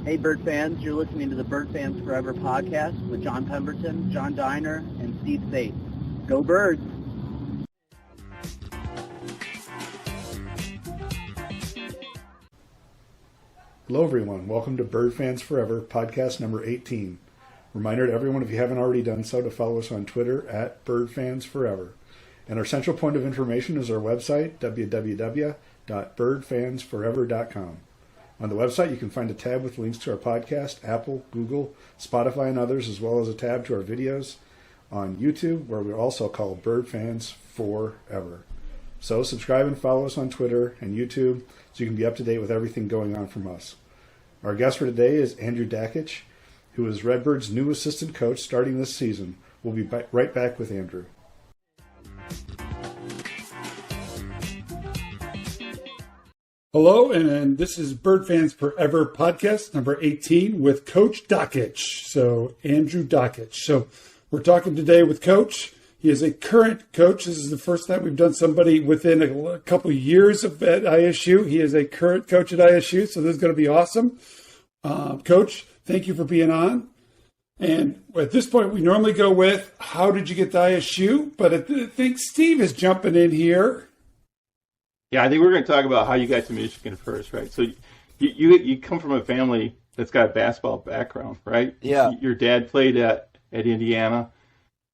Hey, Bird fans, you're listening to the Bird Fans Forever podcast with Jon Pemberton, Jon Diener, and Steve Thate. Go Birds! Hello, everyone. Welcome to Bird Fans Forever podcast number 18. Reminder to everyone, if you haven't already done so, to follow us on Twitter at Bird Fans Forever. And our central point of information is our website, www.birdfansforever.com. On the website, you can find a tab with links to our podcast, Apple, Google, Spotify, and others, as well as a tab to our videos on YouTube, where we're also called Bird Fans Forever. So subscribe and follow us on Twitter and YouTube so you can be up to date with everything going on from us. Our guest for today is Andrew Dakich, who is Redbird's new assistant coach starting this season. We'll be right back with Andrew. Hello, and this is Bird Fans Forever podcast number 18 with Coach Dakich. So, Andrew Dakich. So, we're talking today with Coach. He is a current coach. This is the first time we've done somebody within a couple of years at ISU. He is a current coach at ISU, so this is going to be awesome. Coach, thank you for being on. And at this point, we normally go with, how did you get to ISU? But I think Steve is jumping in here. Yeah, I think we're going to talk about how you got to Michigan first, right? So you come from a family that's got a basketball background, right? Yeah. Your dad played at Indiana.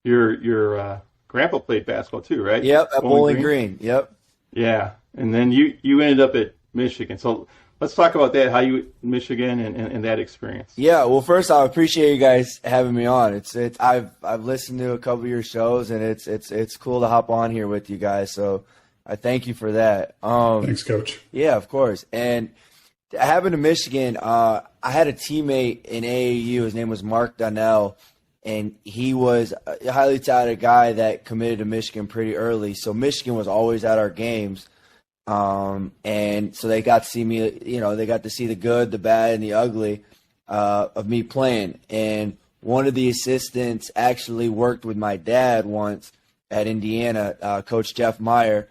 Your grandpa played basketball too, right? Yep, at Bowling Green. Yep. Yeah, and then you ended up at Michigan. So let's talk about that, how you Michigan and that experience. Yeah, well, first I appreciate you guys having me on. I've listened to a couple of your shows, and it's cool to hop on here with you guys. So I thank you for that. Thanks, Coach. Yeah, of course. And having to Michigan, I had a teammate in AAU. His name was Mark Donnell, and he was a highly talented guy that committed to Michigan pretty early. So Michigan was always at our games. And so they got to see me, they got to see the good, the bad, and the ugly of me playing. And one of the assistants actually worked with my dad once at Indiana, Coach Jeff Meyer.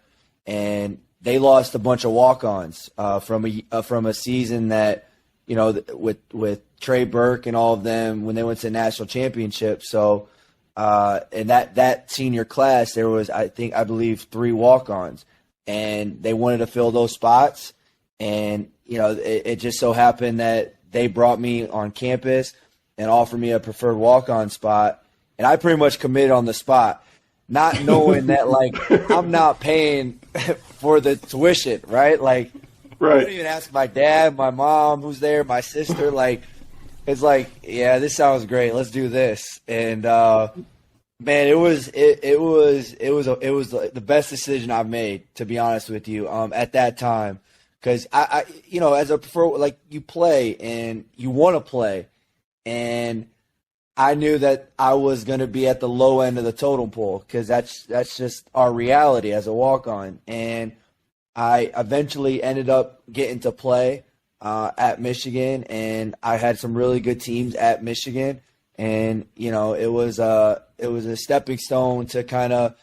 And they lost a bunch of walk-ons from a season that, with Trey Burke and all of them when they went to the national championship. So, in that senior class, there was I believe 3 walk-ons, and they wanted to fill those spots. And it just so happened that they brought me on campus and offered me a preferred walk-on spot, and I pretty much committed on the spot, not knowing that, I'm not paying for the tuition, right? Right. I didn't even ask my dad, my mom, who's there, my sister. It's yeah, this sounds great. Let's do this. And man, it was the best decision I've made, to be honest with you, at that time, because I as a prefer, you play and you want to play, and I knew that I was going to be at the low end of the totem pole, because that's just our reality as a walk-on. And I eventually ended up getting to play at Michigan, and I had some really good teams at Michigan. And it was a stepping stone to kind of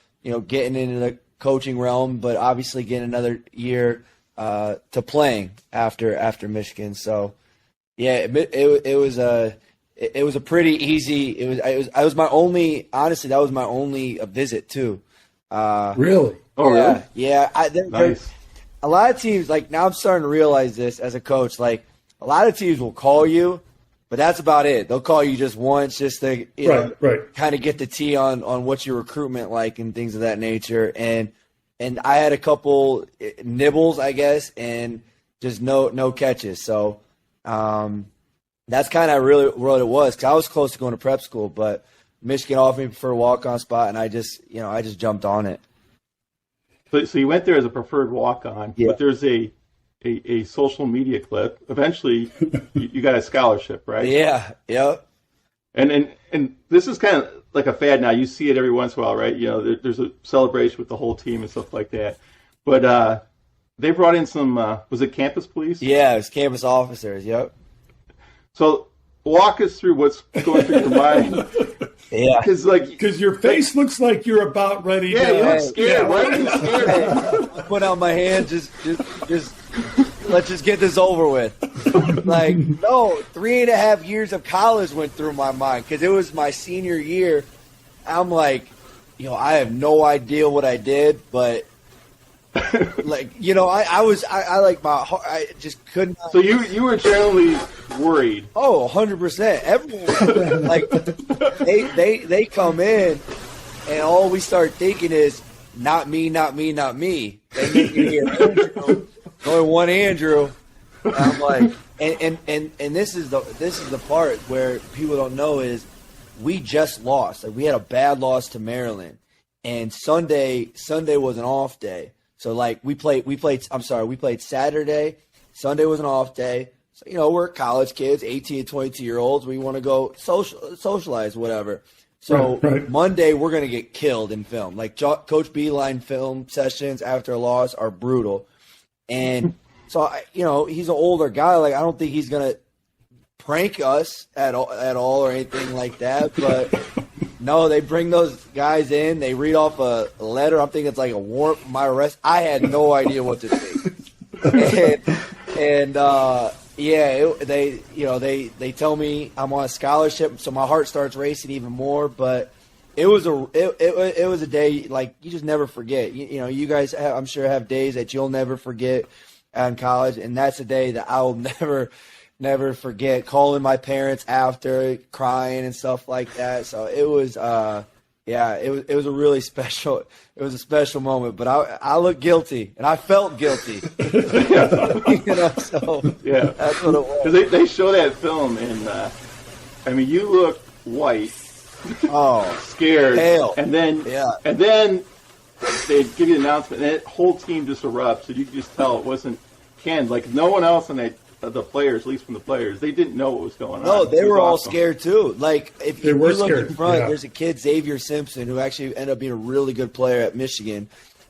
getting into the coaching realm, but obviously getting another year to playing after Michigan. So yeah, it was a pretty easy. It was my only, honestly, that was my only visit too. Really? Oh, really? Yeah. Nice. A lot of teams, now I'm starting to realize this as a coach, a lot of teams will call you, but that's about it. They'll call you just once, just to kind of get the tea on what's your recruitment like and things of that nature. And I had a couple nibbles, I guess, and just no catches. So that's kind of really what it was, because I was close to going to prep school, but Michigan offered me for a walk-on spot, and I just jumped on it. So you went there as a preferred walk-on, yeah. But there's a social media clip. Eventually, you got a scholarship, right? Yeah, yep. And this is kind of like a fad now. You see it every once in a while, right? There's a celebration with the whole team and stuff like that. But they brought in some, was it campus police? Yeah, it was campus officers, yep. So walk us through what's going through your mind. Yeah. Because your face looks like you're about ready to. Yeah, you look scared. Why are you scared? I put out my hand, just let's just get this over with. Like, no, 3.5 years of college went through my mind because it was my senior year. I'm like, I have no idea what I did, but like, I like my heart. I just couldn't. So you were generally worried. Oh, 100%. Everyone, like, they come in, and all we start thinking is, not me, not me, not me. They make you hear Andrew, only one Andrew. And I'm like, and this is the part where people don't know is we just lost. Like, we had a bad loss to Maryland, and Sunday was an off day. So like we played Saturday. Sunday was an off day. So, we're college kids, 18 and 22-year-olds. We want to go socialize, whatever. So right. Monday we're going to get killed in film. Like Coach Beeline film sessions after a loss are brutal. And so, he's an older guy. Like, I don't think he's going to prank us at all or anything like that. But no, they bring those guys in. They read off a letter. I'm thinking it's like a warrant for my arrest. I had no idea what to think. They tell me I'm on a scholarship, so my heart starts racing even more. But it was a day like you just never forget. You guys I'm sure have days that you'll never forget in college, and that's a day that I will never forget. Calling my parents after, crying and stuff like that. So it was it was a really special. It was a special moment, but I looked guilty and I felt guilty. So yeah, that's what it was. Because they show that film and you look white, scared, pale, and then they give you an announcement, and that whole team just erupts, and you can just tell it wasn't canned. Like no one else in the players, at least from the players, they didn't know what was going on. No, they were all scared too. Like if you look scared. in front, there's a kid, Xavier Simpson, who actually ended up being a really good player at Michigan.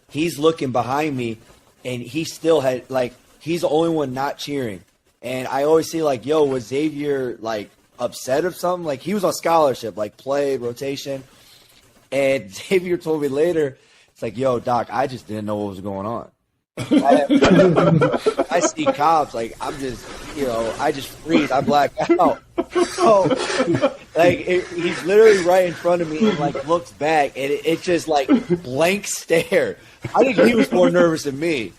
He's looking behind me, and he still had he's the only one not cheering. And I always see was Xavier upset of something? Like he was on scholarship, play rotation. And Xavier told me later, it's like, yo, Doc, I just didn't know what was going on. I see cops, I'm just, I just freeze, I black out. So, he's literally right in front of me and looks back, and it's just blank stare. I think he was more nervous than me,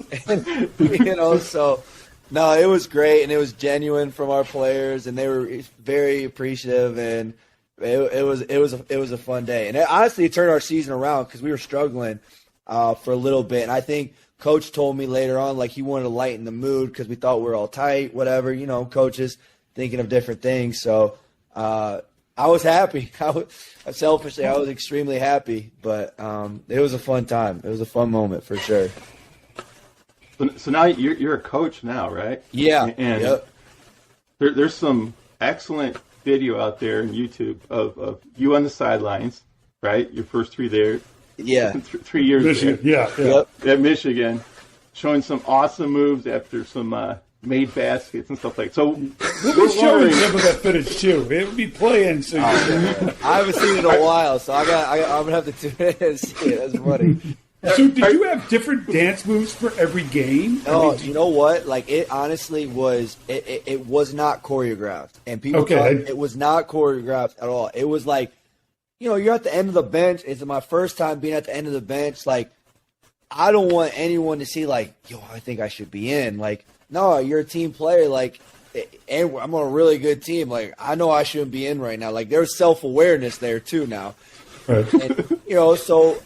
so. No, it was great, and it was genuine from our players, and they were very appreciative, and it was a fun day. And honestly, it turned our season around because we were struggling for a little bit, and I think Coach told me later on he wanted to lighten the mood because we thought we were all tight, whatever. Coaches thinking of different things. So I was happy. Selfishly, I was extremely happy, but it was a fun time. It was a fun moment for sure. So now you're a coach now, right? Yeah. And yep. There's some excellent video out there on YouTube of you on the sidelines, right? Your first 3 there. Yeah. 3 years Michigan. there. Yeah. Yep. At Michigan, showing some awesome moves after some made baskets and stuff like that. So we'll be showing some of that footage too. It would be playing soon. I haven't seen it in a while, so I'm gonna have to tune in and see it. That's funny. So did you have different dance moves for every game? No, you know what? It honestly was. It was not choreographed, and people thought it was not choreographed at all. It was you're at the end of the bench. It's my first time being at the end of the bench. I don't want anyone to see yo, I think I should be in. No, you're a team player. And I'm on a really good team. I know I shouldn't be in right now. There's self-awareness there too now. Right. And, so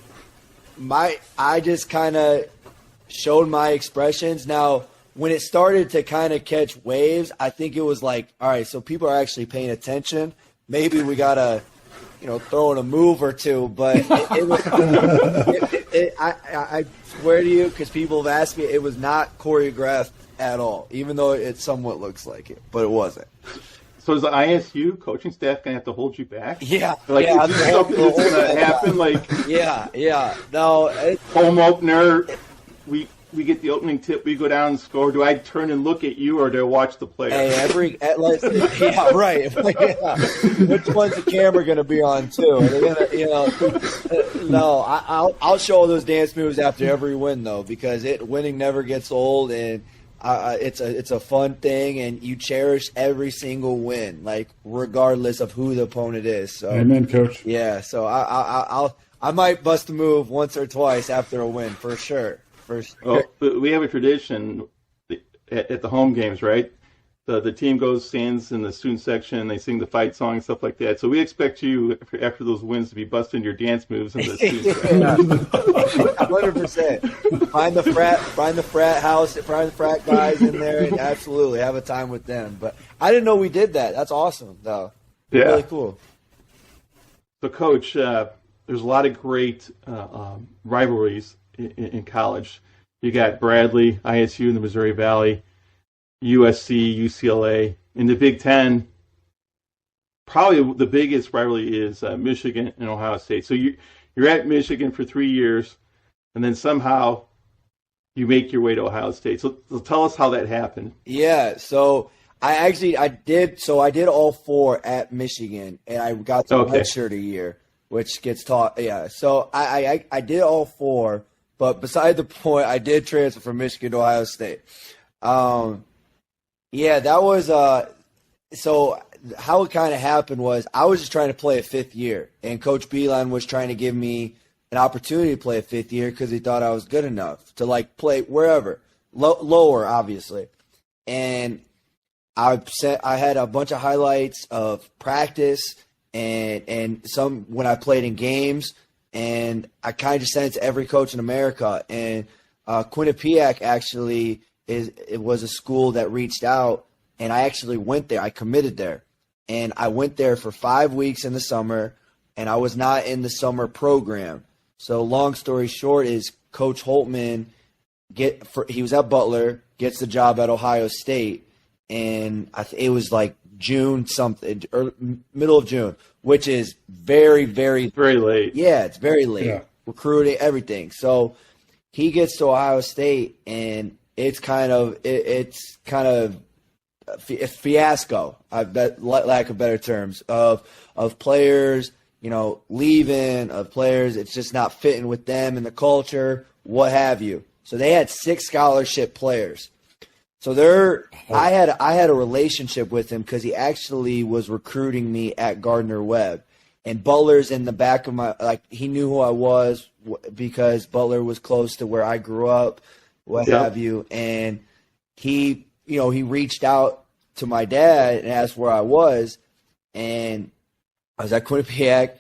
I just kind of showed my expressions. Now, when it started to kind of catch waves, I think it was all right, so people are actually paying attention. Maybe we got to, throw in a move or two. But I swear to you, because people have asked me, it was not choreographed at all, even though it somewhat looks like it, but it wasn't. So is the ISU coaching staff gonna have to hold you back? Yeah. Is this something that's gonna happen? Yeah. No. Home opener, we get the opening tip, we go down and score. Do I turn and look at you, or do I watch the player? Hey, yeah, right. Yeah. Which one's the camera gonna be on too? They're gonna, no. I'll show those dance moves after every win though, because winning never gets old, and it's a fun thing, and you cherish every single win, like regardless of who the opponent is. So, amen, Coach. yeah. So I might bust a move once or twice after a win for sure. Well, we have a tradition at the home games, right? The team stands in the student section, they sing the fight song and stuff like that. So we expect you, after those wins, to be busting your dance moves in the student section. 100%. Find the frat house, find the frat guys in there, and absolutely have a time with them. But I didn't know we did that. That's awesome, though. Yeah. Really cool. So, Coach, there's a lot of great rivalries in college. You got Bradley, ISU in the Missouri Valley, USC, UCLA. In the Big Ten, probably the biggest rivalry is Michigan and Ohio State. So you're at Michigan for 3 years, and then somehow you make your way to Ohio State. So tell us how that happened. Yeah, so I did all 4 at Michigan, and I got to redshirt a year, which gets taught. Yeah, so I did all 4, but beside the point, I did transfer from Michigan to Ohio State. Yeah, that was so how it kind of happened was I was just trying to play a 5th year, and Coach Beeline was trying to give me an opportunity to play a 5th year because he thought I was good enough to like play wherever, lower obviously. And I had a bunch of highlights of practice and some when I played in games, and I kind of just sent it to every coach in America. And Quinnipiac actually it was a school that reached out, and I actually went there. I committed there, and I went there for 5 weeks in the summer, and I was not in the summer program. So long story short is Coach Holtman he was at Butler, gets the job at Ohio State, and it was like June something or middle of June, which is very, very, very late. Yeah, it's very late. Yeah. Recruiting, everything. So he gets to Ohio State, and it's kind of a fiasco. I bet, lack of better terms, of players, leaving, of players. It's just not fitting with them and the culture, what have you. So they had 6 scholarship players. So I had a relationship with him because he actually was recruiting me at Gardner-Webb. And Butler's in the back of he knew who I was because Butler was close to where I grew up, what have you. And he reached out to my dad and asked where I was. And I was at Quinnipiac,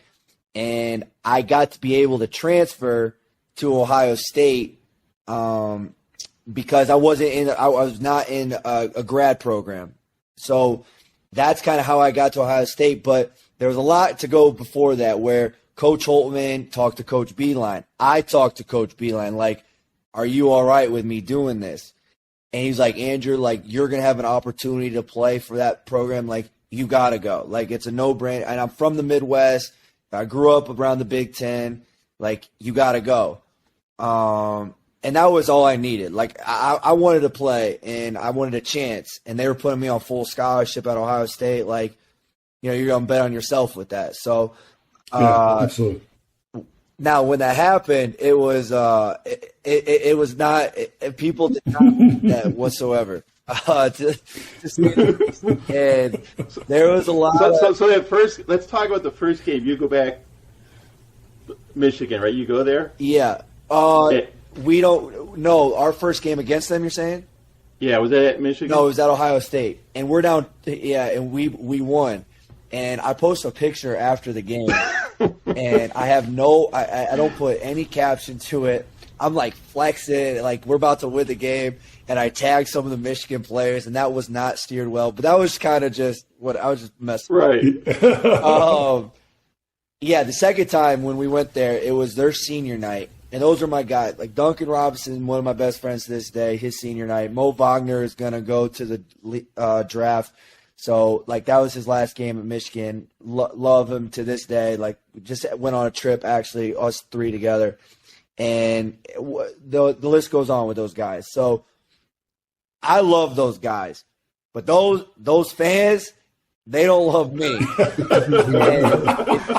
and I got to be able to transfer to Ohio State because I was not in a grad program. So that's kind of how I got to Ohio State. But there was a lot to go before that where Coach Holtman talked to Coach Beeline. I talked to Coach Beeline, like, are you all right with me doing this? And he's like, Andrew, like, you're going to have an opportunity to play for that program. Like, you got to go. Like, it's a no-brainer. And I'm from the Midwest. I grew up around the Big Ten. Like, you got to go. And that was all I needed. Like, I wanted to play, and I wanted a chance. And they were putting me on full scholarship at Ohio State. Like, you're going to bet on yourself with that. So, absolutely. Now, when that happened, it was it was not people did not like that whatsoever. And there was a lot. So that first, let's talk about the first game. You go back, Michigan, right? You go there. Yeah. We don't know our first game against them. You're saying? Yeah. Was that at Michigan? No, it was at Ohio State, and we're down. Yeah, and we won. And I post a picture after the game, and I have I don't put any caption to it. I'm like flexing, like we're about to win the game, and I tag some of the Michigan players, and that was not steered well. But that was kind of just what I was just messing. Right. Yeah, the second time when we went there, it was their senior night, and those are my guys. Like Duncan Robinson, one of my best friends to this day, his senior night. Mo Wagner is gonna go to the draft. So, like, that was his last game at Michigan. Love him to this day. Like, just went on a trip, actually, us 3 together. And the list goes on with those guys. So, I love those guys. But those fans, they don't love me.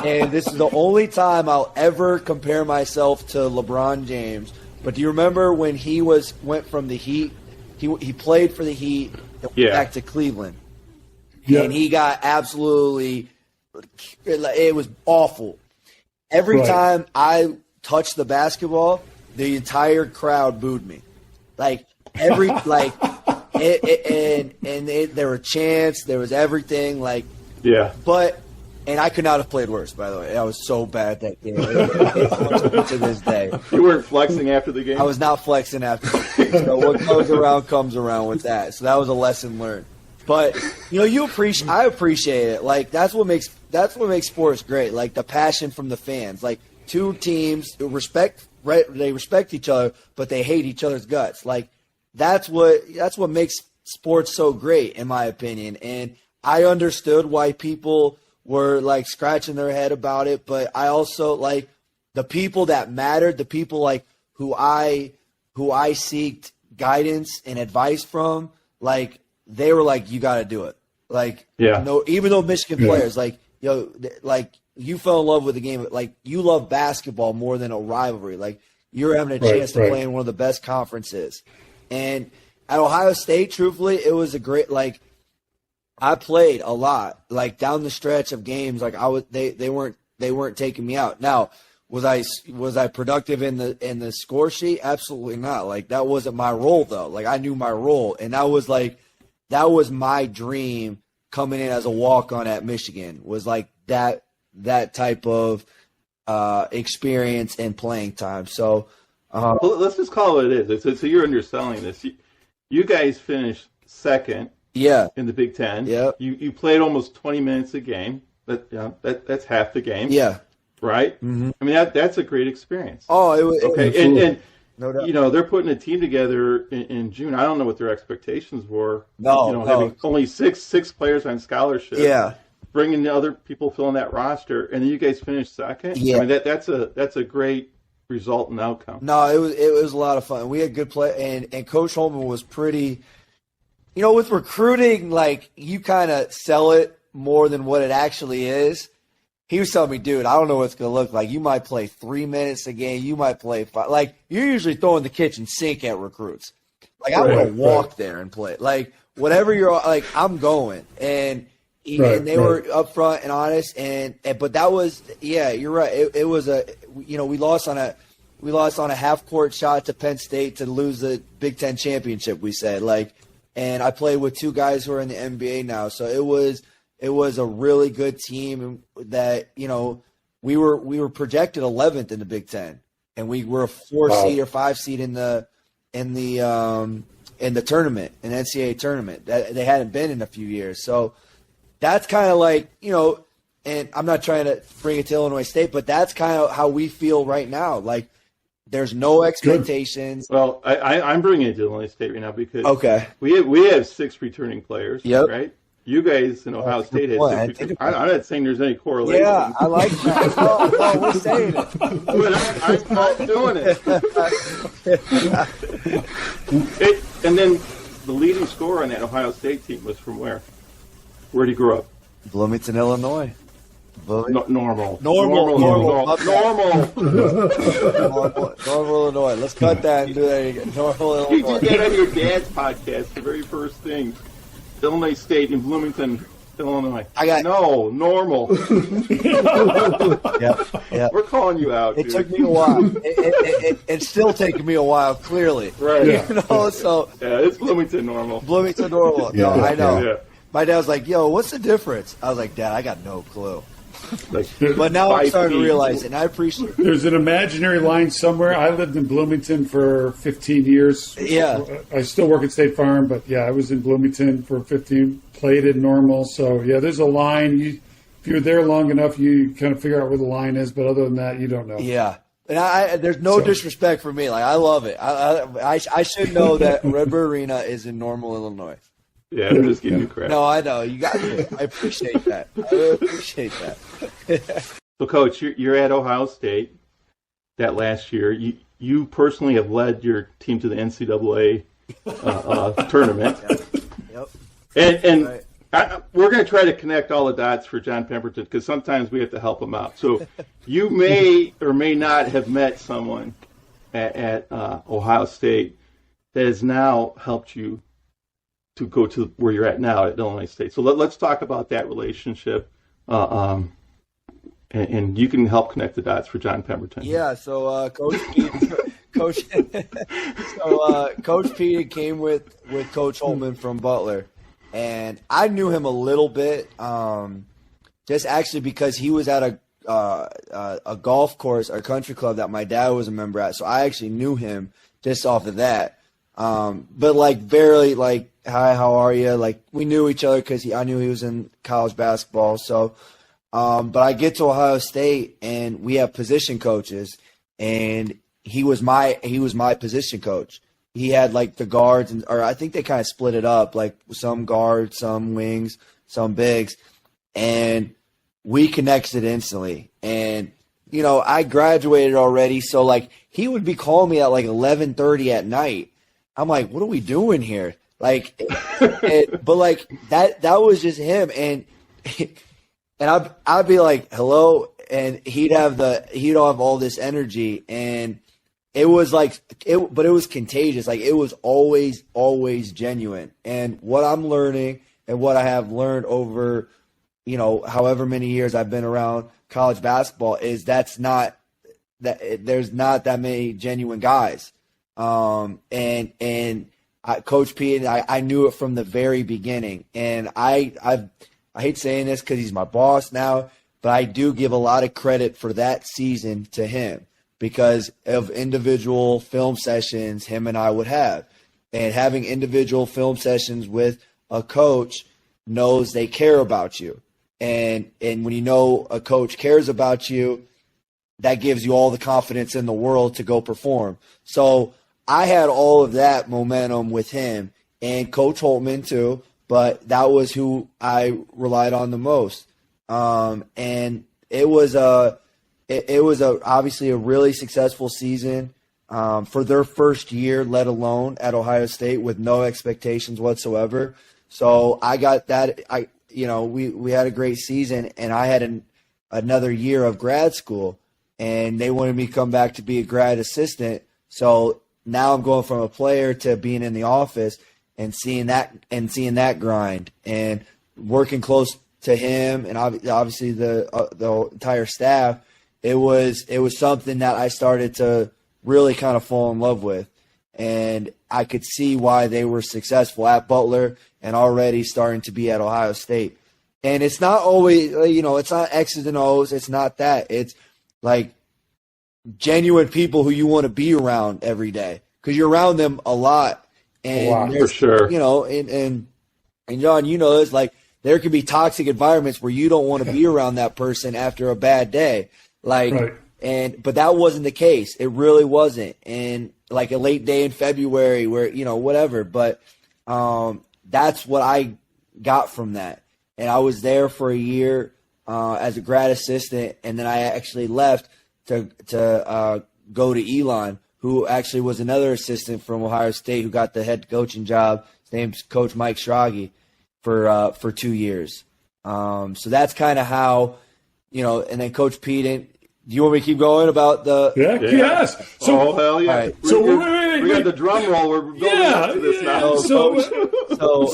and this is the only time I'll ever compare myself to LeBron James. But do you remember when he went from the Heat he played for the Heat, and went back to Cleveland, and he got absolutely. It was awful. Every time I touched the basketball, the entire crowd booed me. Like every there were chants, there was everything. And I could not have played worse. By the way, I was so bad that game to this day. You weren't flexing after the game. I was not flexing after the game. So what goes around comes around with that. So that was a lesson learned. But I appreciate it. Like that's what makes sports great. Like the passion from the fans. Like two teams who respect each other, but they hate each other's guts. Like that's what makes sports so great, in my opinion. And I understood why people were like scratching their head about it, but I also like the people that mattered, the people like who I seeked guidance and advice from. Like they were like, you got to do it. Like, even though Michigan players, like, like you fell in love with the game, like you love basketball more than a rivalry. Like you're having a chance to play in one of the best conferences. And at Ohio State, truthfully, it was a great, like, I played a lot, like down the stretch of games. Like they weren't taking me out. Now, was I productive in the score sheet? Absolutely not. Like that wasn't my role though. Like I knew my role, and that was my dream coming in as a walk-on at Michigan, was like that type of experience and playing time. So well, let's just call it what it is. So you're underselling this. You guys finished second in the Big Ten. Yeah. You played almost 20 minutes a game. That's half the game. Yeah. Right? Mm-hmm. I mean, that's a great experience. Oh, it was okay. And no doubt. They're putting a team together in June. I don't know what their expectations were. No. Having only six players on scholarship. Yeah. Bringing the other people filling that roster, and then you guys finished second. Yeah. I mean, that's a great result and outcome. No, it was a lot of fun. We had good play, and Coach Holman was pretty. With recruiting, like you kind of sell it more than what it actually is. He was telling me, dude, I don't know what it's going to look like. You might play 3 minutes a game. You might play 5. Like, you're usually throwing the kitchen sink at recruits. Like, I want to walk there and play. Like, whatever you're – like, I'm going. And they were upfront and honest. But that was – yeah, you're right. It was a – we lost on a half-court shot to Penn State to lose the Big Ten championship, we said. Like, and I played with two guys who are in the NBA now. So it was a really good team that, we were projected 11th in the Big Ten, and we were a 4 seed or 5 seed in the tournament, an NCAA tournament that they hadn't been in a few years. So that's kind of like, and I'm not trying to bring it to Illinois State, but that's kind of how we feel right now. Like there's no expectations. Good. Well, I'm bringing it to Illinois State right now because we have 6 returning players, right? You guys in Ohio State had 6 I'm not saying there's any correlation. Yeah, I like that. No, we're saying it. But I'm not doing it. And then the leading scorer on that Ohio State team was from where? Where did he grow up? Bloomington, Illinois. Normal, Illinois. Let's cut that and do that again. Normal, Illinois. You did that on your dad's podcast, the very first thing. Illinois State in Bloomington, Illinois. Normal. Yeah. We're calling you out. It took me a while. It's still taking me a while, clearly. Right. It's Bloomington normal. Bloomington normal. Yeah. No, I know. Yeah. My dad was like, "Yo, what's the difference?" I was like, "Dad, I got no clue." But now I'm starting to realize it, and I appreciate it. There's an imaginary line somewhere. I lived in Bloomington for 15 years. Yeah. I still work at State Farm, but, yeah, I was in Bloomington for 15, played in normal. So, yeah, there's a line. If you're there long enough, you kind of figure out where the line is. But other than that, you don't know. Yeah. And there's no disrespect for me. Like, I love it. I should know that Redbird Arena is in Normal, Illinois. Yeah, I'm just giving you credit. No, I know. You got me. I appreciate that. So, Coach, you're at Ohio State that last year. You personally have led your team to the NCAA tournament. Yep. And right. We're going to try to connect all the dots for Jon Pemberton because sometimes we have to help him out. So you may or may not have met someone at Ohio State that has now helped you to go to where you're at now at Illinois State. So let's talk about that relationship, and you can help connect the dots for Jon Pemberton. Yeah, so Coach Pete came with Coach Holtman from Butler, and I knew him a little bit, just actually because he was at a golf course or country club that my dad was a member at, so I actually knew him just off of that. But like barely, like, hi, how are you? Like, we knew each other because I knew he was in college basketball. So, but I get to Ohio State and we have position coaches, and he was my position coach. He had like the guards, or I think they kind of split it up, like some guards, some wings, some bigs, and we connected instantly. And you know, I graduated already, so like he would be calling me at like 11:30 at night. I'm like, what are we doing here? Like, but like that was just him, and I'd be like, hello, and he'd have all this energy, and it was like but it was contagious. Like, it was always genuine. And what I'm learning and what I have learned over, you know, however many years I've been around college basketball is there's not that many genuine guys. Coach Pete, I knew it from the very beginning, and I hate saying this because he's my boss now, but I do give a lot of credit for that season to him because of individual film sessions him and I would have, and having individual film sessions with a coach knows they care about you, and when you know a coach cares about you, that gives you all the confidence in the world to go perform. So I had all of that momentum with him and Coach Holtman too, but that was who I relied on the most. And it was obviously a really successful season for their first year, let alone at Ohio State, with no expectations whatsoever. So I got that. We had a great season, and I had another year of grad school, and they wanted me to come back to be a grad assistant. So now I'm going from a player to being in the office and seeing that grind and working close to him and obviously the entire staff. It was something that I started to really kind of fall in love with, and I could see why they were successful at Butler and already starting to be at Ohio State. And it's not always, it's not X's and O's. It's not that. It's like genuine people who you want to be around every day because you're around them a lot. And for sure. And Jon, it's like there could be toxic environments where you don't want to be around that person after a bad day. Like, right. But that wasn't the case. It really wasn't. And like a late day in February where, whatever. But that's what I got from that. And I was there for a year as a grad assistant, and then I actually left to go to Elon, who actually was another assistant from Ohio State who got the head coaching job. His name's Coach Mike Schrage for 2 years. So that's kind of how, and then Coach Pete. Do you want me to keep going about the? Yeah. Yes. So, hell yeah. Right. So we got the drum roll. We're going into this now.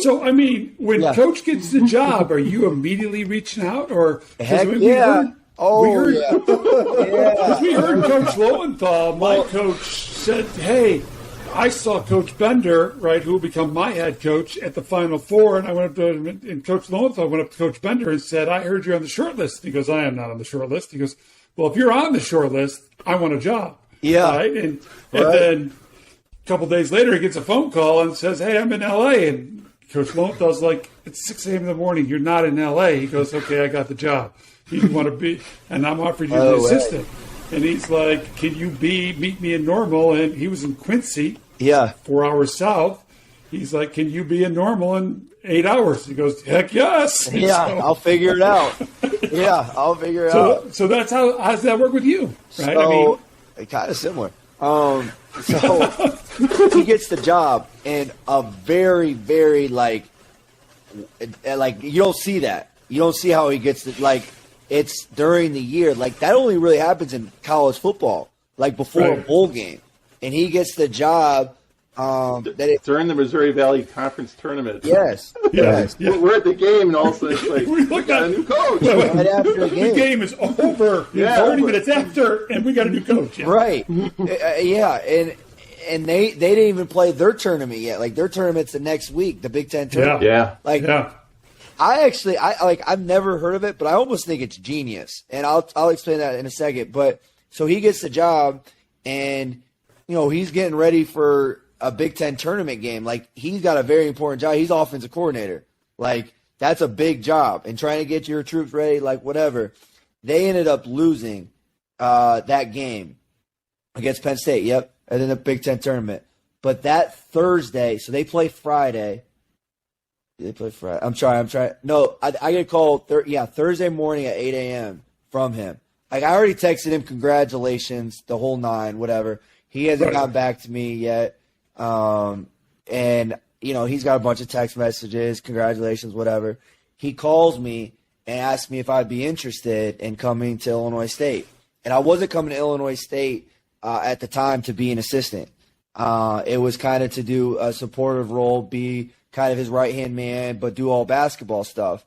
So I mean, when Coach gets the job, are you immediately reaching out, or? Heck yeah. We heard Coach Lowenthal, my coach, said, hey, I saw Coach Bender, right, who will become my head coach at the Final Four, and I went up to him, and Coach Lowenthal went up to Coach Bender and said, I heard you're on the short list. He goes, I am not on the short list. He goes, well, if you're on the short list, I want a job. Yeah. Right? And then a couple days later, he gets a phone call and says, hey, I'm in L.A., and Coach Lowenthal's like, it's 6 a.m. in the morning. You're not in L.A. He goes, okay, I got the job. You want to be, and I'm offering you the assistant. And he's like, can you meet me in Normal? And he was in Quincy, 4 hours south. He's like, can you be in Normal in 8 hours? He goes, heck yes. Yeah, so, I'll figure it out. I'll figure it out. So that's how does that work with you? Right? So, kind of similar. So he gets the job, and a very, very like you don't see that. You don't see how he gets it. Like, it's during the year. Like, that only really happens in college football, like before a bowl game. And he gets the job During the Missouri Valley Conference tournament. Yes. Yes. Yeah. We're at the game, and all of a sudden it's like, we got a new coach. Right after The game is over. Yeah. 30 minutes after, and we got a new coach. Yeah. Right. Yeah. And they didn't even play their tournament yet. Like, their tournament's the next week, the Big Ten tournament. Yeah. Like, Yeah. I've never heard of it, but I almost think it's genius. And I'll explain that in a second. But so he gets the job, and he's getting ready for a Big Ten tournament game. Like, he's got a very important job. He's offensive coordinator. Like, that's a big job. And trying to get your troops ready, like, whatever. They ended up losing that game against Penn State. Yep. And then the Big Ten tournament. But that Thursday, so they play Friday. They play Friday. I'm trying. No, I get a call Thursday morning at 8 a.m. from him. Like, I already texted him, congratulations, the whole nine, whatever. He hasn't gotten back to me yet. And, he's got a bunch of text messages, congratulations, whatever. He calls me and asks me if I'd be interested in coming to Illinois State. And I wasn't coming to Illinois State at the time to be an assistant. It was kind of to do a supportive role, be kind of his right-hand man, but do all basketball stuff.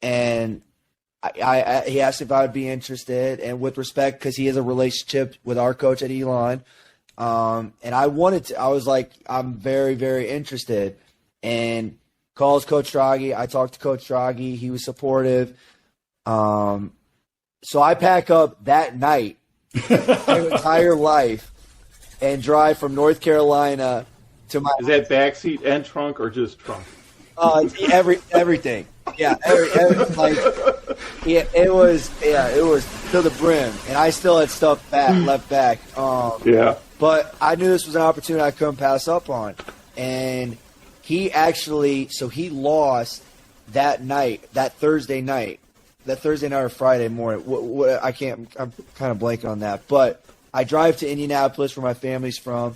And he asked if I would be interested, and with respect, because he has a relationship with our coach at Elon, and I was like, I'm very, very interested. And calls Coach Draghi. I talked to Coach Draghi. He was supportive. So I pack up that night, my entire life, and drive from North Carolina to my. Is that backseat and trunk, or just trunk? Everything. Yeah, it was to the brim, and I still had stuff left back. But I knew this was an opportunity I couldn't pass up on, and he lost that night, that Thursday night or Friday morning. I'm kind of blanking on that, but I drive to Indianapolis where my family's from.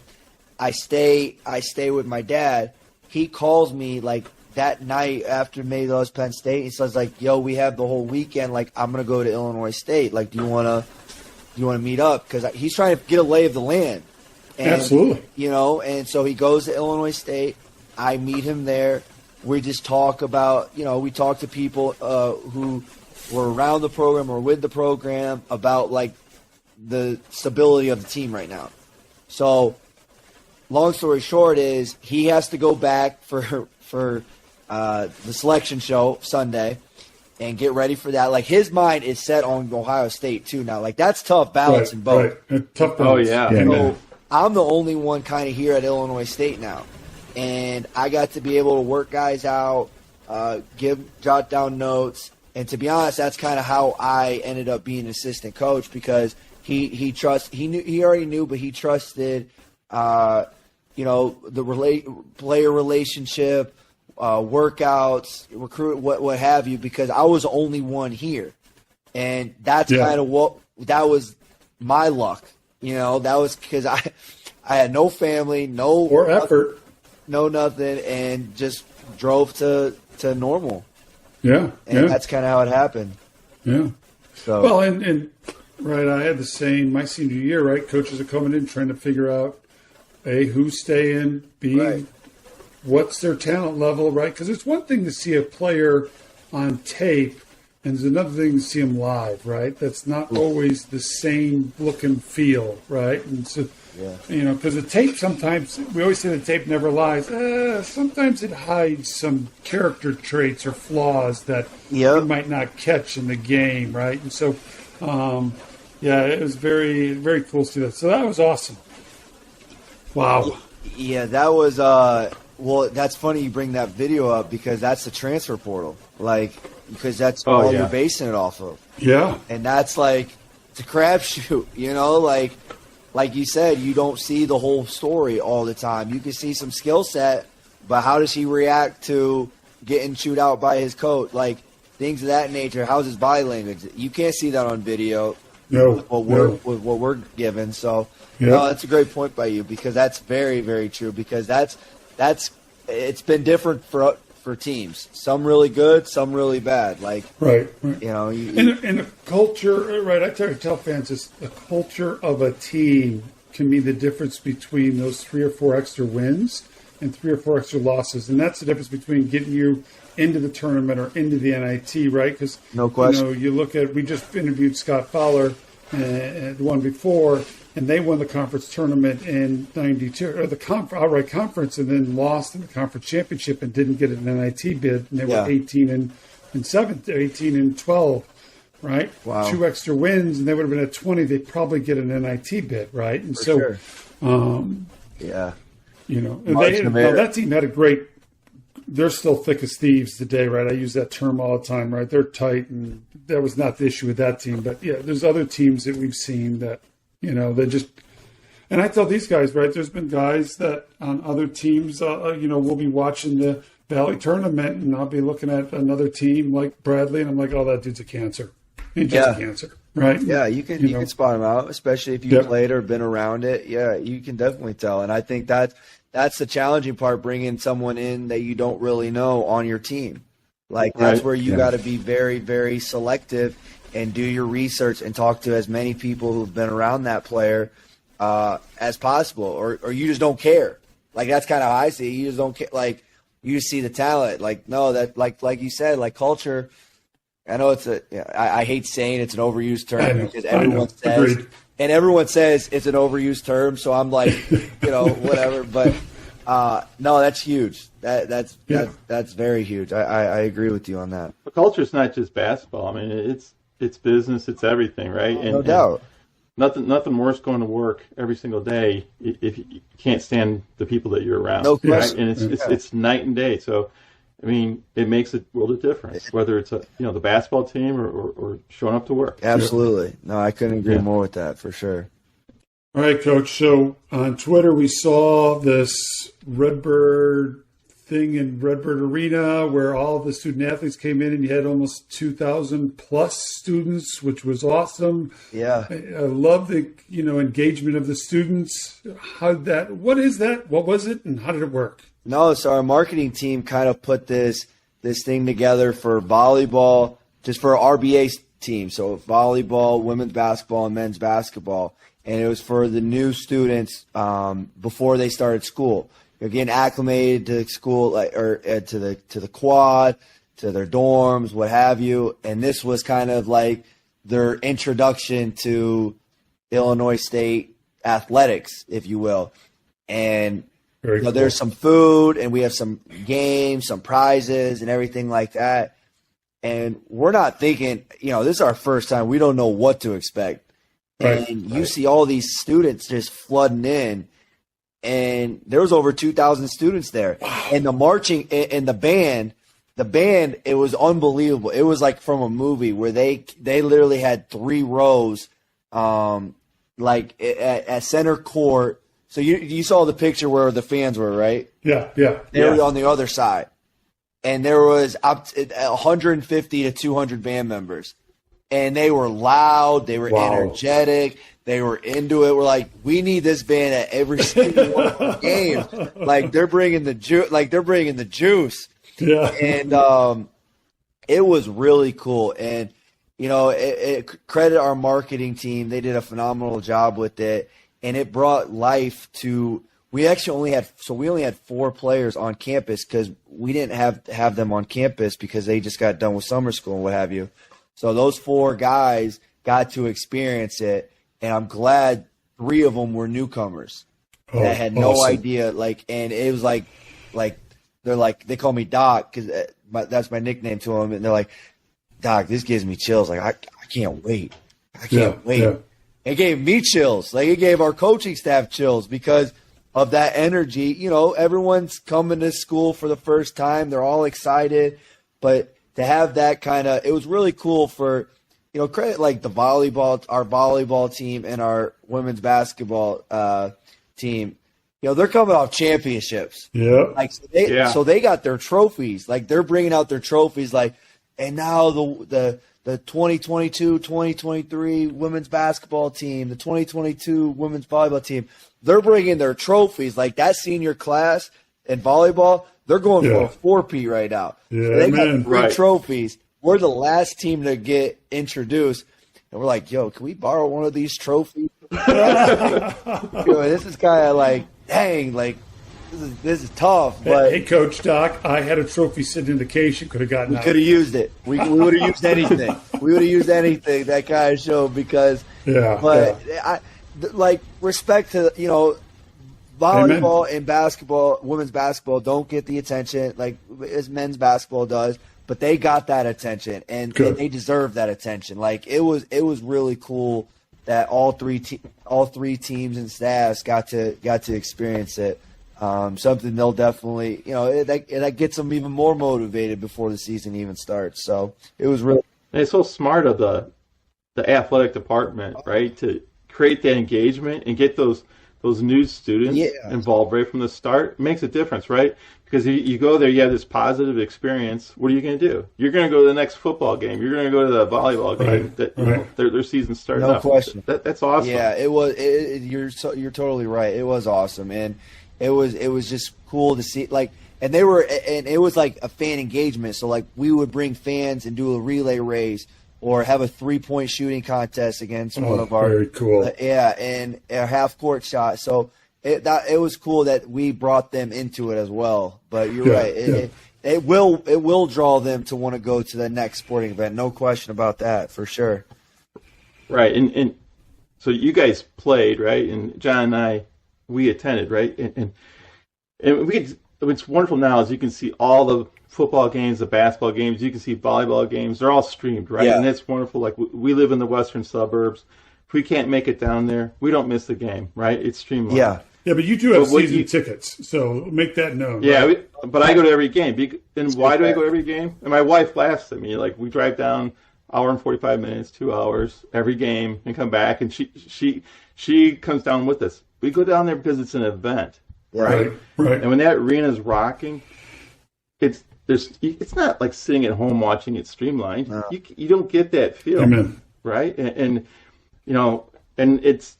I stay with my dad. He calls me like that night after May lost Penn State. He says like, "Yo, we have the whole weekend. Like, I'm gonna go to Illinois State. Like, do you wanna meet up?" Because he's trying to get a lay of the land. And, Absolutely. And so he goes to Illinois State. I meet him there. We just talk about, we talk to people who were around the program or with the program about like the stability of the team right now. So, long story short is he has to go back for the selection show Sunday and get ready for that. Like, his mind is set on Ohio State too now. Like, that's tough balancing both. Right. Tough balance. Oh, yeah. So I'm the only one kind of here at Illinois State now. And I got to be able to work guys out, jot down notes. And to be honest, that's kind of how I ended up being an assistant coach, because he already knew, but he trusted, the player relationship, workouts, recruit, what have you, because I was the only one here. And that's kind of that was my luck. That was because I had no family, or effort. No nothing, and just drove to Normal. Yeah. And that's kind of how it happened. Yeah. So. Well, and right, I had the same my senior year, right? Coaches are coming in trying to figure out, A, who's staying, B, what's their talent level, right? Because it's one thing to see a player on tape, and there's another thing to see them live, right? That's not always the same look and feel, right? And so, because the tape sometimes, we always say the tape never lies. Sometimes it hides some character traits or flaws that you might not catch in the game, right? And so, it was very, very cool to see that. So that was awesome. Wow. Yeah, that was, that's funny you bring that video up, because that's the transfer portal. Like, because that's all you're basing it off of. Yeah. And that's like, it's a crapshoot, like you said, you don't see the whole story all the time. You can see some skill set, but how does he react to getting chewed out by his coach? Like, things of that nature. How's his body language? You can't see that on video. With what we're given. So, that's a great point by you, because that's very, very true. Because it's been different for teams. Some really good, some really bad. Like, right. And the culture, right? I tell fans, it's the culture of a team can be the difference between those 3 or 4 extra wins and 3 or 4 extra losses. And that's the difference between getting you into the tournament or into the NIT, right? Because, no question. you look at, we just interviewed Scott Fowler, the one before, and they won the conference tournament in 92, or the outright conference, and then lost in the conference championship and didn't get an NIT bid. And they were 18 and 12, right? Wow. 2 extra wins, and they would have been at 20. They'd probably get an NIT bid, right? And For sure. yeah. That team had a great. They're still thick as thieves today, right? I use that term all the time, right? They're tight, and that was not the issue with that team. But yeah, there's other teams that we've seen that, they just. And I tell these guys, right? There's been guys that on other teams, we'll be watching the Valley tournament, and I'll be looking at another team like Bradley, and I'm like, oh, that dude's a cancer. He's just a cancer, right? Yeah, you can spot him out, especially if you played or been around it. Yeah, you can definitely tell. And I think that's the challenging part, bringing someone in that you don't really know on your team. Like, that's where you got to be very, very selective and do your research and talk to as many people who've been around that player as possible, or you just don't care. Like, that's kind of how I see it. You just don't care. Like, you just see the talent. Like, no, that like you said, like culture. I know I hate saying it's an overused term because everyone says it's an overused term. So I'm like, whatever. But no, that's huge. That's very huge. I agree with you on that. But culture is not just basketball. I mean, it's business. It's everything, right? And, no doubt. Nothing worse going to work every single day if you can't stand the people that you're around. No question. Right? And it's night and day. So, I mean, it makes a world of difference, whether it's the basketball team or showing up to work. Absolutely. No, I couldn't agree more with that, for sure. All right, Coach. So on Twitter, we saw this Redbird thing in Redbird Arena where all the student athletes came in, and you had almost 2,000 plus students, which was awesome. Yeah. I love the engagement of the students. What is that? What was it, and how did it work? No, so our marketing team kind of put this thing together for volleyball, just for our RBA team. So volleyball, women's basketball, and men's basketball. And it was for the new students before they started school. They're getting acclimated to school, to the quad, to their dorms, what have you. And this was kind of like their introduction to Illinois State athletics, if you will. And cool. There's some food, and we have some games, some prizes, and everything like that. And we're not thinking, this is our first time. We don't know what to expect. And you see all these students just flooding in, and there was over 2,000 students there. Wow. And the marching and the band, it was unbelievable. It was like from a movie where they literally had 3 rows, like at center court. So you saw the picture where the fans were, right? Yeah. They were on the other side. And there was up to 150 to 200 band members. And they were loud. They were energetic. They were into it. We're like, we need this band at every single one of the games. Like, they're bringing the juice. Yeah. And it was really cool. And, credit our marketing team. They did a phenomenal job with it. And it brought life to – we only had 4 players on campus because we didn't have them on campus because they just got done with summer school and what have you. So those 4 guys got to experience it, and I'm glad 3 of them were newcomers that had no idea. Like, and it was like they're like, they call me Doc because that's my nickname to them, and they're like, Doc, this gives me chills. Like, I can't wait. I can't wait. Yeah. It gave me chills. Like, it gave our coaching staff chills because of that energy. Everyone's coming to school for the first time. They're all excited. But to have that kind of – it was really cool for, credit like our volleyball team and our women's basketball team. They're coming off championships. Yeah. Like, so they got their trophies. Like, they're bringing out their trophies. Like, and now the 2022-2023 women's basketball team, the 2022 women's volleyball team, they're bringing their trophies. Like, that senior class in volleyball, they're going for a 4-peat right now. Yeah, so they got 3 trophies. We're the last team to get introduced. And we're like, yo, can we borrow one of these trophies? This is kind of like, dang, like this is tough. But hey, Coach Doc, I had a trophy sitting in the case. You could have gotten. We could have used it. We would have used anything. We would have used anything that guy showed because. Yeah. But like respect to volleyball and basketball, women's basketball don't get the attention like as men's basketball does. But they got that attention, and they deserve that attention. Like it was really cool that all three teams and staffs got to experience it. Something they'll definitely, that gets them even more motivated before the season even starts. So it was really. And it's so smart of the athletic department, right, to create that engagement and get those new students involved right from the start. It makes a difference, right? Because you go there, you have this positive experience. What are you going to do? You're going to go to the next football game. You're going to go to the volleyball game. Their season started no up. Question. That's awesome. Yeah, it was. You're totally right. It was awesome, and it was just cool to see. Like, and it was like a fan engagement. So like we would bring fans and do a relay race or have a 3-point shooting contest against one of our. Very cool. And a half court shot. So. It was cool that we brought them into it as well. But you're right. It will draw them to want to go to the next sporting event. No question about that, for sure. Right. And so you guys played, right? And John and I, we attended, right? And what's wonderful now is you can see all the football games, the basketball games. You can see volleyball games. They're all streamed, right? Yeah. And that's wonderful. Like we live in the western suburbs. If we can't make it down there, we don't miss the game, right? It's streamlined. Yeah. Yeah, but you do have season tickets, so make that known. Yeah, right? But I go to every game. And why do I go to every game? And my wife laughs at me. Like, we drive down hour and 45 minutes, 2 hours, every game, and come back. And she comes down with us. We go down there because it's an event. Right. And when that arena's rocking, it's not like sitting at home watching it streamlined. No. You don't get that feel. Amen. Right? And it's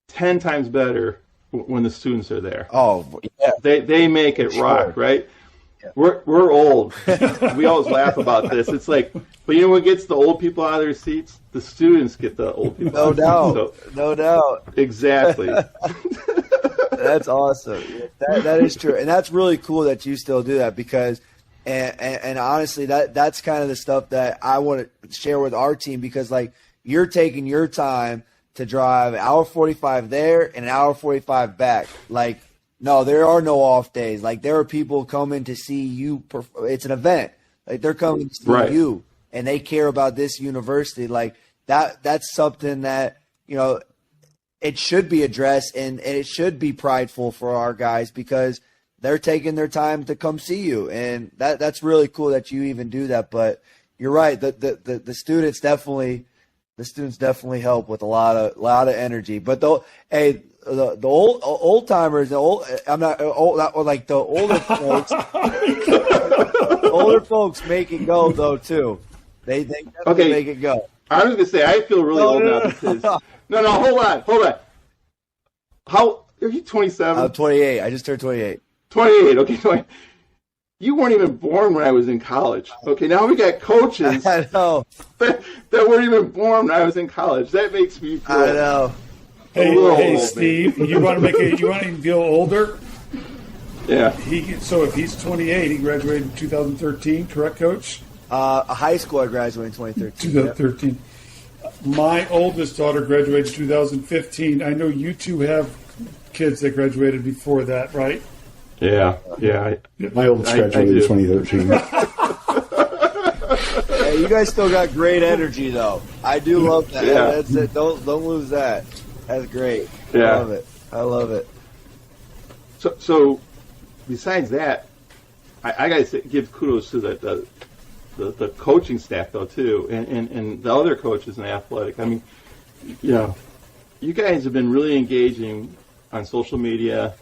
10 times better when the students are there. Oh, yeah. They make it rock, right? Yeah. We're old. We always laugh about this. It's like, but what gets the old people out of their seats? The students get the old people out of their seats. No doubt. Exactly. That's awesome. That is true. And that's really cool that you still do that because and honestly that's kind of the stuff that I want to share with our team because like you're taking your time to drive an hour 45 there and an hour 45 back. Like, no, there are no off days. Like, there are people coming to see you. It's an event. Like, they're coming to see you, and they care about this university. Like, that's something that, it should be addressed, and it should be prideful for our guys because they're taking their time to come see you. And that's really cool that you even do that. But you're right. The students definitely – the students definitely help with a lot of energy. But the old timers, I'm not old, like the older folks. Older folks make it go though too. They definitely make it go. I was gonna say I feel really old now because no, hold on. How are you? 27? I'm 28. I just turned 28. 28. Okay, 20. You weren't even born when I was in college. Okay, now we got coaches I know. that weren't even born when I was in college. That makes me feel I know. Hey, Steve, you want to feel older? Yeah. So if he's 28, he graduated in 2013, correct, Coach? High school I graduated in 2013. 2013. Yep. My oldest daughter graduated in 2015. I know you two have kids that graduated before that, right? Yeah. My oldest graduated in 2013. Hey, you guys still got great energy, though. I do love that. Yeah. That's it. Don't lose that. That's great. Yeah. I love it. So besides that, I got to give kudos to the coaching staff though too, and the other coaches in athletic. I mean, you guys have been really engaging on social media.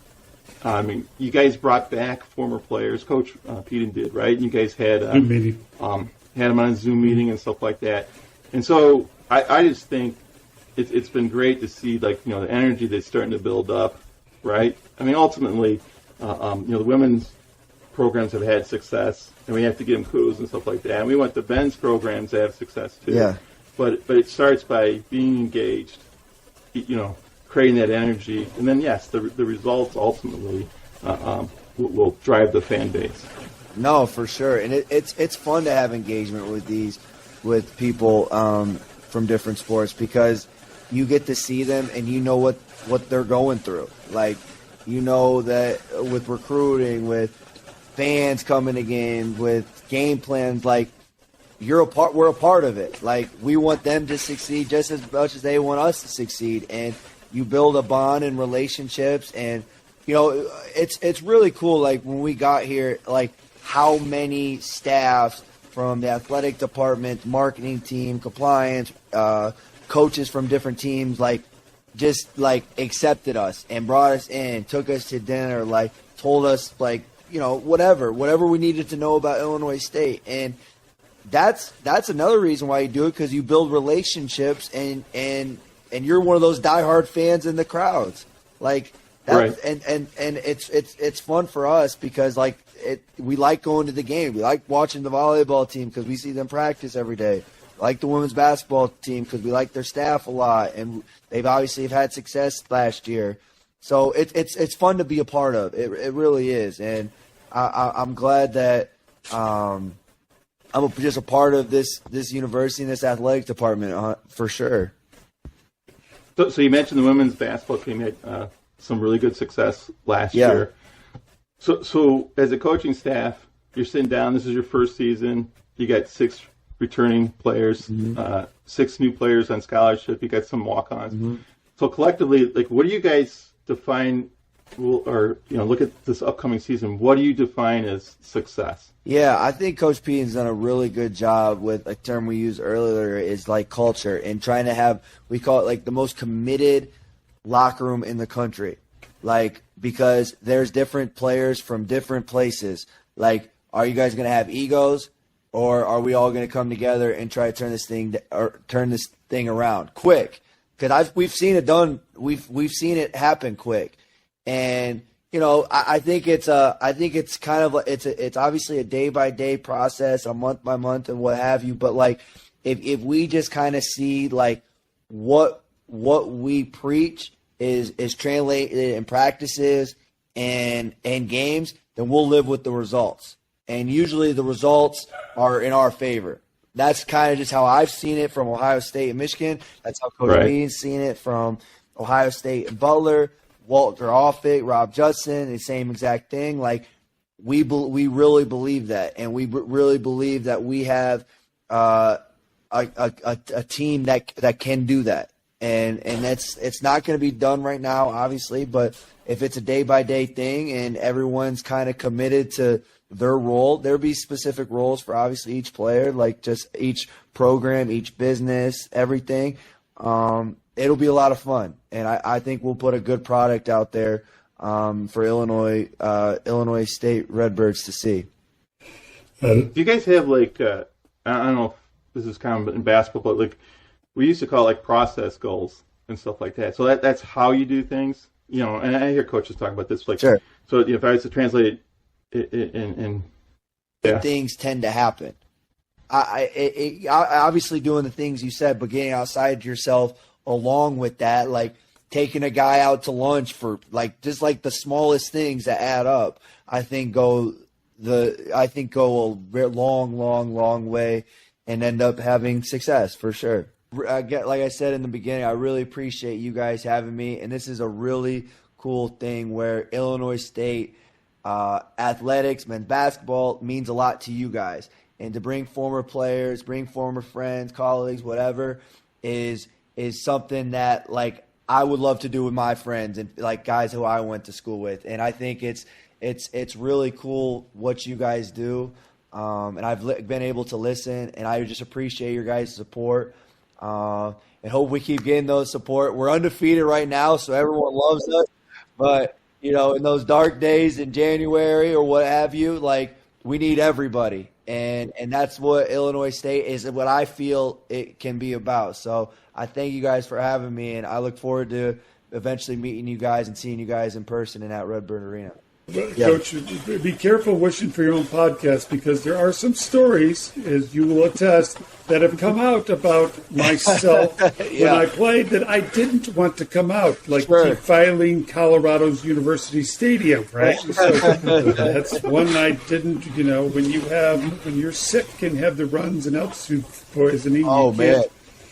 I mean, you guys brought back former players. Coach Peden did, right? And you guys had Zoom meeting. Had them on a Zoom meeting and stuff like that. And so I just think it's been great to see, like, the energy that's starting to build up, right? I mean, ultimately, the women's programs have had success, and we have to give them kudos and stuff like that. And we want the men's programs to have success too. Yeah. But it starts by being engaged creating that energy, and then yes, the results ultimately will drive the fan base. No, for sure, and it's fun to have engagement with people from different sports, because you get to see them and you know what they're going through. Like, you know that with recruiting, with fans coming to games, with game plans, like we're a part of it. Like, we want them to succeed just as much as they want us to succeed, and you build a bond and relationships, and it's really cool. Like, when we got here, like how many staffs from the athletic department, marketing team, compliance, coaches from different teams, like just like accepted us and brought us in, took us to dinner, like told us like, whatever we needed to know about Illinois State. And that's another reason why you do it, because you build relationships and you're one of those diehard fans in the crowds. Like that, right. and it's fun for us because like we like going to the game. We like watching the volleyball team because we see them practice every day. Like the women's basketball team because we like their staff a lot, and they've obviously had success last year. So it's fun to be a part of. It really is, and I'm glad that I'm just a part of this university and this athletic department for sure. So you mentioned the women's basketball team had some really good success last year. So as a coaching staff, you're sitting down. This is your first season. You got 6 returning players, 6 new players on scholarship. You got some walk-ons. Mm-hmm. So collectively, like, what do you guys define, or look at this upcoming season? What do you define as success? Yeah, I think Coach P has done a really good job with a term we used earlier is like culture, and trying to have, we call it like the most committed locker room in the country. Like, because there's different players from different places. Like, are you guys going to have egos? Or are we all going to come together and try to turn this thing around quick? Because we've seen it done. We've seen it happen quick, and I think it's kind of it's obviously a day by day process, a month by month, and what have you. But like, if we just kind of see like what we preach is translated in practices and games, then we'll live with the results. And usually the results are in our favor. That's kind of just how I've seen it from Ohio State and Michigan. That's how Coach Bean's seen it from Ohio State and Butler, Walter Offutt, Rob Judson, the same exact thing. Like, we really believe that, and we really believe that we have a team that can do that. And it's not going to be done right now, obviously, but if it's a day by day thing and everyone's kind of committed to their role, there'll be specific roles for obviously each player, like just each program, each business, everything. It'll be a lot of fun, and I think we'll put a good product out there for Illinois State Redbirds to see. Do you guys have like I don't know if this is kind of in basketball, but like we used to call it like process goals and stuff like that. So that's how you do things, And I hear coaches talk about this, like sure. So if I was to translate it. Things tend to happen. I obviously doing the things you said, but getting outside yourself along with that, like taking a guy out to lunch for like just like the smallest things that add up, I think go a long way and end up having success for sure. Like I said in the beginning, I really appreciate you guys having me, and this is a really cool thing where Illinois State athletics, men's basketball means a lot to you guys, and to bring former players, bring former friends, colleagues, whatever, is something that like I would love to do with my friends and like guys who I went to school with. And I think it's really cool what you guys do, and I've been able to listen, and I just appreciate your guys' support, and hope we keep getting those support. We're undefeated right now, so everyone loves us, but in those dark days in January or what have you, like, we need everybody. And that's what Illinois State is, what I feel it can be about. So I thank you guys for having me, and I look forward to eventually meeting you guys and seeing you guys in person in that Redbird Arena. Yeah. Coach, be careful wishing for your own podcast, because there are some stories, as you will attest, that have come out about myself when I played that I didn't want to come out, like defiling Colorado's University Stadium, right? So that's one I didn't, when you're sick and have the runs and altitude poisoning. Oh, man.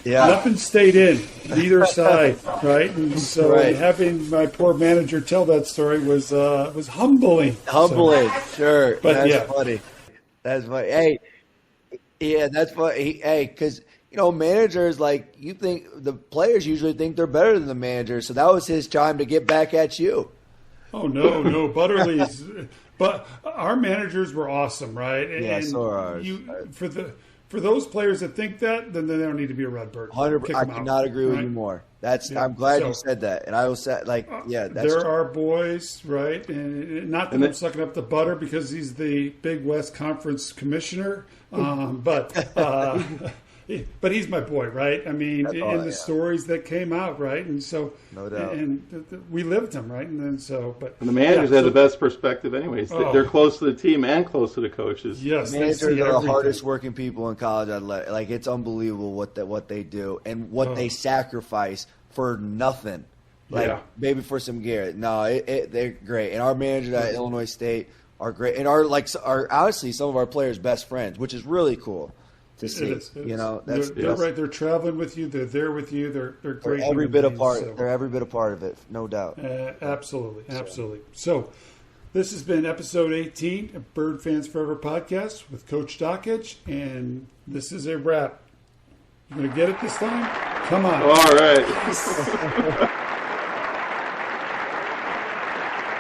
Yeah. Nothing stayed in either side, right? And so having my poor manager tell that story was humbling. Humbling, sure. But that's funny. That's funny. Hey, yeah, that's funny. Hey, because managers, like, you think the players usually think they're better than the manager, so that was his time to get back at you. Oh no, Butterly's. But our managers were awesome, right? And so are ours. For those players that think that, then they don't need to be a Redbird. 100%. I cannot agree with you more. I'm glad you said that. And I will say, that's there are boys, right? And not that I'm sucking up the butter because he's the Big West Conference commissioner, but he's my boy, right? I mean, the stories that came out, right? And so, no doubt, and we lived them, right? And then and the managers have the best perspective, anyways. They're close to the team and close to the coaches. Yes, managers are the hardest working people in college athletics. Like, it's unbelievable what they do and what they sacrifice for nothing. Like, maybe for some gear. No, they're great. And our managers at Illinois State are great, and are honestly some of our players' best friends, which is really cool. To see, they're right. They're traveling with you. They're there with you. They're great. They're every bit a part. So. They're every bit a part of it, no doubt. Absolutely. So, this has been episode 18 of Bird Fans Forever podcast with Coach Dakich, and this is a wrap. You gonna get it this time? Come on. All right.